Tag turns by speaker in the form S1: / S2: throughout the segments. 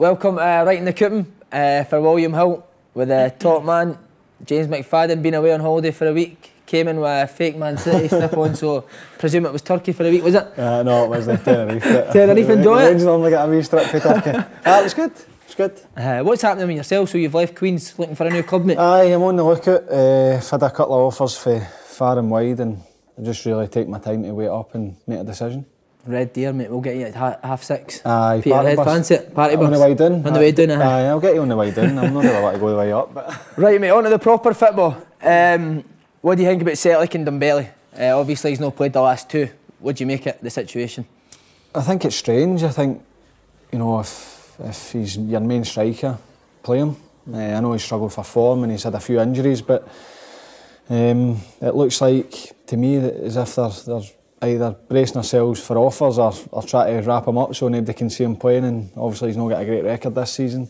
S1: welcome right in the coupon for William Hill with the top man, James McFadden, been away on holiday for a week. Came in with a fake Man City slip on, so presume it was Turkey for a week, was it?
S2: No, it wasn't. Tenerife.
S1: Tenerife, enjoy it?
S2: Rangers normally get a wee strip for Turkey. It was good. It's good.
S1: What's happening with yourself? So you've left Queen's looking for a new club, mate?
S2: Aye, I'm on the lookout. I've had a couple of offers for far and wide, and I just really take my time to wait up and make a decision.
S1: Red Deer, mate, we'll get you at 6:30.
S2: Aye,
S1: Peterhead, fancy it? Party bus?
S2: On the way down.
S1: On the way down,
S2: aye, I'll get you on the way down. I'm not really want to go the way up. But
S1: right, mate, on to the proper football. What do you think about Celtic and Dembele? Obviously, he's not played the last two. What do you make of the situation?
S2: I think it's strange. I think, you know, if he's your main striker, play him. I know he's struggled for form and he's had a few injuries, but it looks like to me that as if they're either bracing themselves for offers or trying to wrap him up so nobody can see him playing, and obviously he's not got a great record this season.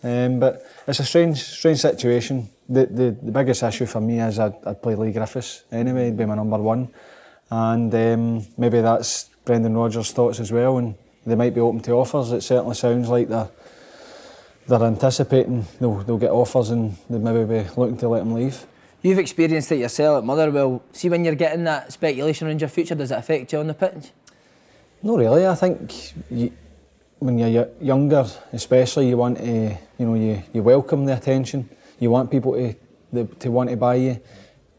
S2: But it's a strange situation. The biggest issue for me is I'd play Lee Griffiths anyway, he'd be my number one, and maybe that's Brendan Rodgers' thoughts as well, and they might be open to offers. It certainly sounds like they're anticipating they'll get offers and they'd maybe be looking to let him leave. You've
S1: experienced it yourself at Motherwell. See, when you're getting that speculation around your future, does it affect you on the pitch?
S2: Not really. I think when you're younger, especially, you want to, you welcome the attention. You want people to want to buy you.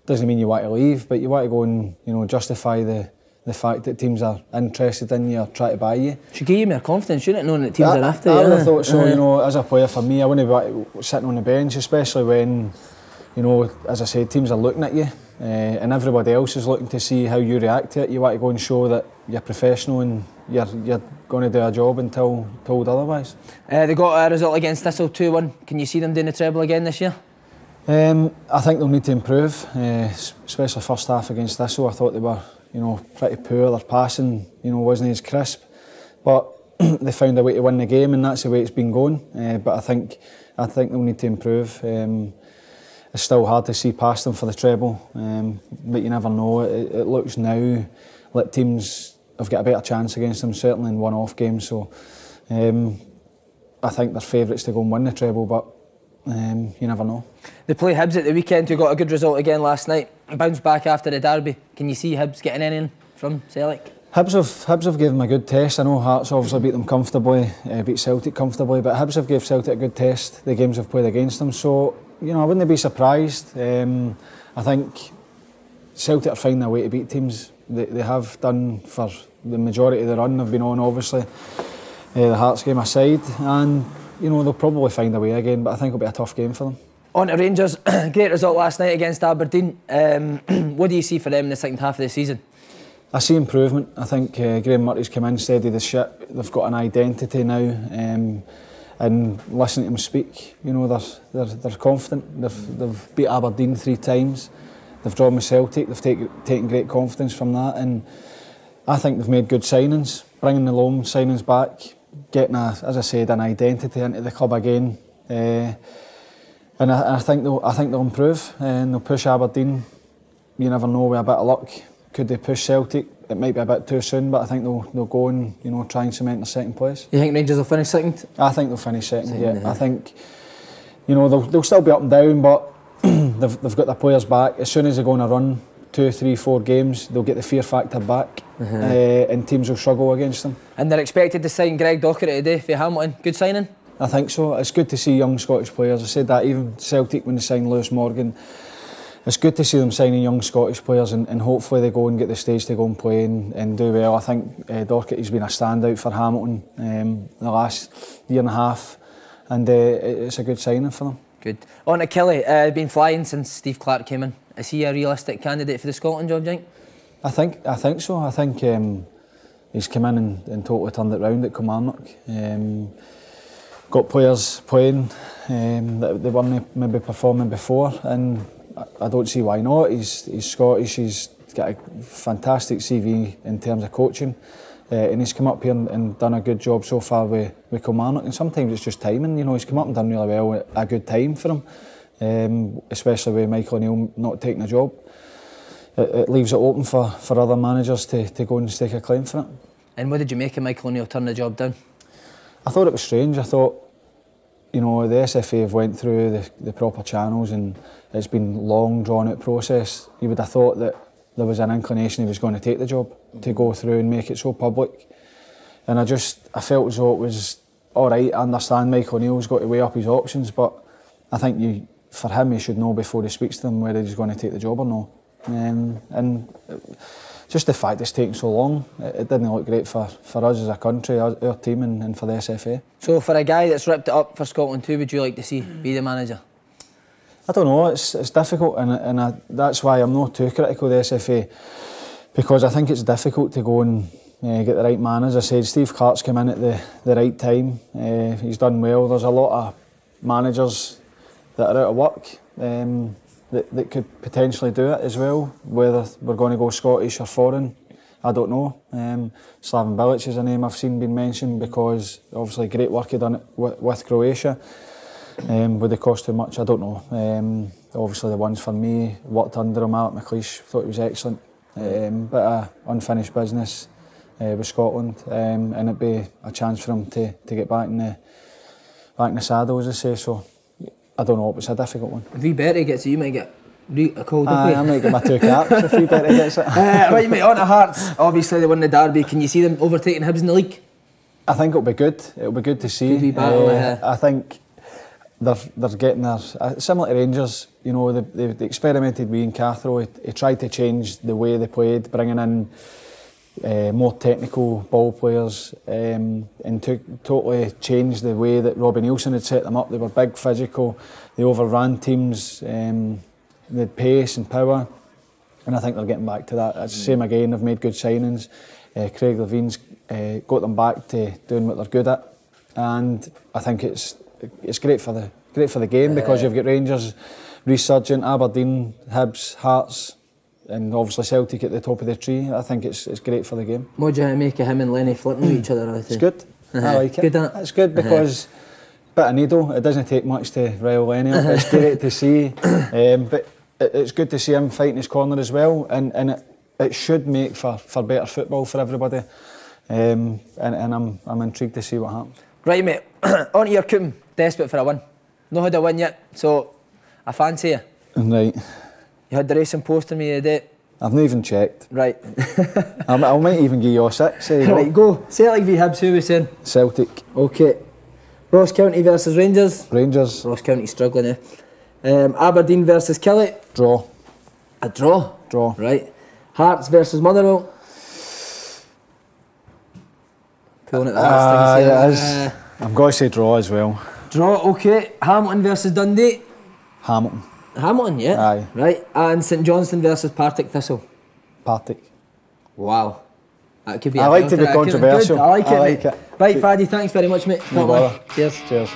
S2: Doesn't mean you want to leave, but you want to go and justify the fact that teams are interested in you or try to buy you.
S1: Should give you more confidence, shouldn't it, knowing that teams are after you?
S2: I would have thought so. As a player, for me, I wouldn't be sitting on the bench, especially when, as I said, teams are looking at you and everybody else is looking to see how you react to it. You want to go and show that you're professional and you're going to do a job until told otherwise.
S1: They got a result against Thistle 2-1. Can you see them doing the treble again this year?
S2: I think they'll need to improve, especially first half against Thistle. I thought they were pretty poor. Their passing wasn't as crisp, but they found a way to win the game, and that's the way it's been going. But I think they'll need to improve. It's still hard to see past them for the treble, but you never know. It looks now like teams have got a better chance against them, certainly in one-off games. So I think they're favourites to go and win the treble, but you never know.
S1: They play Hibs at the weekend, who got a good result again last night. Bounced back after the derby. Can you see Hibs getting anything from Celtic?
S2: Hibs have given them a good test. I know Hearts obviously beat them comfortably, beat Celtic comfortably, but Hibs have given Celtic a good test, the games have played against them. So, I wouldn't be surprised. I think Celtic are finding a way to beat teams. They have done for the majority of the run they've been on, obviously. The Hearts game aside, and they'll probably find a way again, but I think it'll be a tough game for them.
S1: On to Rangers, great result last night against Aberdeen. What do you see for them in the second half of the season?
S2: I see improvement. I think Graham Murray's come in, steadied the ship. They've got an identity now, and listening to them speak, they're confident. They've beat Aberdeen 3 times. They've drawn with Celtic. They've taken great confidence from that, and I think they've made good signings, bringing the loan signings back, getting as I said, an identity into the club again. And I think they'll improve and they'll push Aberdeen. You never know, with a bit of luck. Could they push Celtic? It might be a bit too soon, but I think they'll go and try and cement their second place.
S1: You think Rangers will finish second?
S2: I think they'll finish second. Yeah. I think they'll still be up and down, but they've got their players back. As soon as they're going to run 2, 3, 4 games, they'll get the fear factor back, and teams will struggle against them.
S1: And they're expected to sign Greg Docherty today for Hamilton. Good signing?
S2: I think so. It's good to see young Scottish players. I said that even Celtic when they signed Lewis Morgan. It's good to see them signing young Scottish players, and hopefully they go and get the stage to go and play and do well. I think Docherty's been a standout for Hamilton the last year and a half, and it's a good signing for them. Good.
S1: On to Kelly, been flying since Steve Clarke came in. Is he a realistic candidate for the Scotland job, do you think? I think so. I think he's come in and totally turned it round at Kilmarnock. Got players playing that they weren't maybe performing before, and I don't see why not. He's Scottish, he's got a fantastic CV in terms of coaching, and he's come up here and done a good job so far with Kilmarnock, and sometimes it's just timing. He's come up and done really well at a good time for him, especially with Michael O'Neill not taking a job. It leaves it open for other managers to go and stake a claim for it. And what did you make of Michael O'Neill turning the job down?
S2: I thought it was strange. I thought you know, the SFA have went through the proper channels, and it's been a long, drawn-out process. You would have thought that there was an inclination he was going to take the job, to go through and make it so public. And I felt as though it was all right. I understand Mike O'Neill's got to weigh up his options, but I think for him, he should know before he speaks to them whether he's going to take the job or not. And just the fact it's taken so long, it didn't look great for us as a country, our team, and for the SFA.
S1: So for a guy that's ripped it up for Scotland, who would you like to see be the manager?
S2: I don't know, it's difficult, and that's why I'm not too critical of the SFA, because I think it's difficult to go and get the right man. As I said, Steve Clarke's come in at the right time. He's done well. There's a lot of managers that are out of work that could potentially do it as well. Whether we're going to go Scottish or foreign, I don't know. Slaven Bilic is a name I've seen being mentioned, because obviously great work he done it with Croatia. Would it cost too much? I don't know. Obviously the ones for me, worked under him, Alec McLeish, thought he was excellent. Bit of unfinished business with Scotland, and it'd be a chance for him to get back in the saddle, as I say. So I don't know, it's a difficult one.
S1: If he better gets it, you might get a call to play.
S2: I might get my 2 caps if he better gets it.
S1: Right, mate, on to Hearts. Obviously they won the derby. Can you see them overtaking Hibs in the league?
S2: I think it'll be good. It'll be good to see.
S1: Good wee battle,
S2: I think they're getting there. Similar to Rangers, you know, they experimented with Ian Cathro. He tried to change the way they played, bringing in more technical ball players, and totally changed the way that Robbie Neilson had set them up. They were big, physical, they overran teams, they had pace and power, and I think they're getting back to that. It's the same again, they've made good signings. Craig Levine's got them back to doing what they're good at, and I think it's great for the game, because you've got Rangers resurgent, Aberdeen, Hibs, Hearts, and obviously Celtic at the top of the tree. I think it's great for the game.
S1: What do you make of him and Lenny flipping with each other?
S2: It's good. I like it.
S1: Good, isn't it?
S2: It's good because bit of needle. It doesn't take much to rile Lenny up. It's great to see, but it's good to see him fighting his corner as well, and it should make for better football for everybody. And I'm intrigued to see what happens. Right,
S1: mate. On to your Coombe. Desperate for a win. Not had a win yet, so I fancy you.
S2: Right.
S1: You had the Racing Post on me the day.
S2: I've not even checked.
S1: Right.
S2: I might even give you a 6.
S1: Right, go. Celtic v Hibs, who are we saying?
S2: Celtic.
S1: Okay. Ross County versus Rangers.
S2: Rangers.
S1: Ross County struggling, Aberdeen versus Killie.
S2: Draw.
S1: A draw?
S2: Draw.
S1: Right. Hearts versus Motherwell. Pulling at the last thing.
S2: It is. I'm going to say draw as well.
S1: Draw, okay. Hamilton versus Dundee.
S2: Hamilton.
S1: Hamilton, yeah.
S2: Aye.
S1: Right. And St Johnstone versus Partick Thistle.
S2: Partick.
S1: Wow. That could be
S2: I like to be controversial.
S1: Good. I like it,
S2: I
S1: mate.
S2: like it.
S1: Right, Faddy, thanks very much, mate.
S2: No bother.
S1: Cheers.
S2: Cheers.